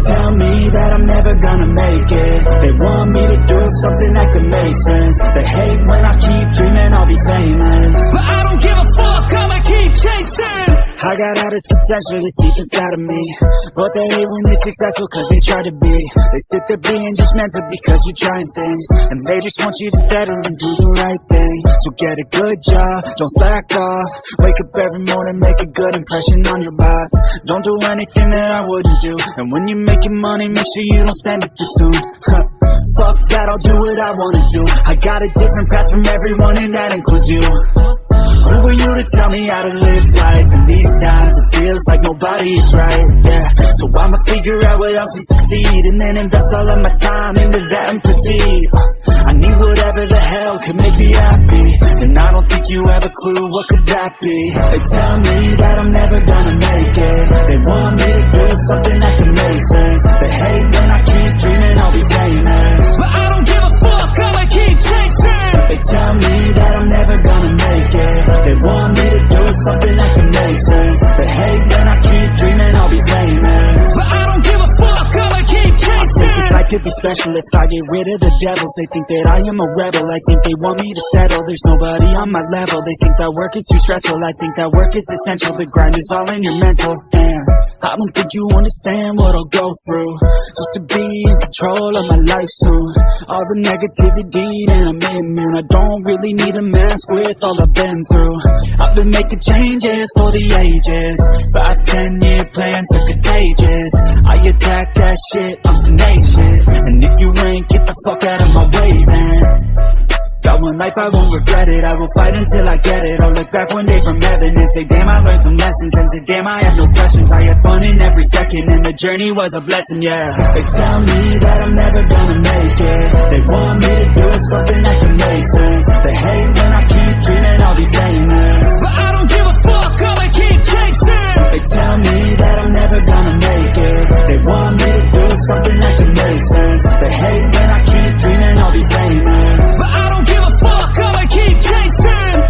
tell me that I'm never gonna make it. They want me to do something that could make sense. They hate when I keep dreaming I'll be famous, but I don't give a fuck, I'ma keep chasing. I got all this potential that's deep inside of me, but they hate when you're successful cause they try to be. They sit there being judgmental because you're trying things, and they just want you to settle and do the right thing. So get a good job, don't slack off. Wake up every morning, make a good impression on your boss. Don't do anything that I wouldn't do, and when you're making money, make sure you don't spend it too soon. Fuck that, I'll do what I wanna do. I got a different path from everyone, and that includes you. Who are you to tell me how to live life? In these times it feels like nobody is right, yeah. So I'ma figure out what else will succeed, and then invest all of my time into that and proceed. I need whatever the hell could make me happy, and I don't think you have a clue what could that be. They tell me that I'm never gonna make it. They want me to do something that can make sense. They hate when I keep dreaming I'll be famous, but I don't give a fuck, I'ma keep chasing. They tell me that I'm never gonna make it. They want me to do something that can make sense. They hate when I keep dreaming I'll be famous, but I don't give a fuck, I'ma keep chasing. I think this life could be special if I get rid of the devils. They think that I am a rebel, I think they want me to settle. There's nobody on my level, they think that work is too stressful. I think that work is essential, the grind is all in your mental. And I don't think you understand what I'll go through just to be in control of my life soon. All the negativity and I'm immune. I don't really need a mask with all I've been through. I've been making changes for the ages. 5-10 year plans are contagious. I attack that shit, I'm tenacious. And if you ain't, get the fuck out of my way then. Got one life, I won't regret it. I will fight until I get it. I'll look back one day from heaven and say, damn, I learned some lessons. And say, damn, I have no questions. I had fun in every second, and the journey was a blessing, yeah. They tell me that I'm never gonna make it. They want me to do something that can make sense. They hate when I keep dreaming I'll be famous, but I don't give a fuck, I'ma keep chasing. They tell me that I'm never gonna make it. They want me to do something that can make sense. They hate when I keep dreaming I'll be famous, but I don't give a fuck, I'ma keep chasing.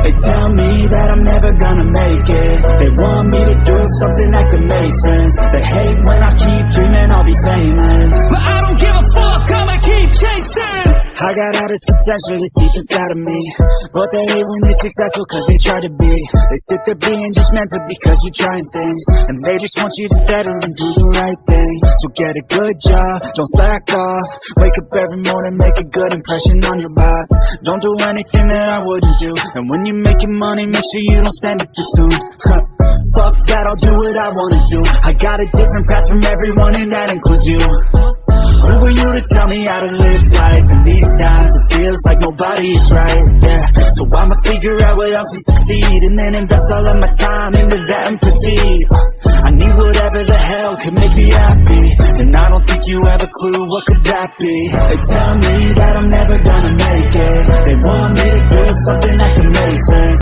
They tell me that I'm never gonna make it. They want me to do something that could make sense. They hate when I keep dreaming I'll be famous, but I don't give a fuck, I'ma keep chasing. I got all this potential that's deep inside of me, but they hate when you're successful cause they try to be. They sit there being judgmental because you're trying things, and they just want you to settle and do the right thing. So get a good job, don't slack off. Wake up every morning, make a good impression on your boss. Don't do anything that I wouldn't do, and when you're making money, make sure you don't spend it too soon. Fuck that, I'll do what I wanna do. I got a different path from everyone, and that includes you. Who are you to tell me how to live life? In these times it feels like nobody is right, yeah. So I'ma figure out what else will succeed, and then invest all of my time into that and proceed. I need whatever the hell could make me happy, and I don't think you have a clue what could that be. They tell me that I'm never gonna make it. They want me to do something that can make sense.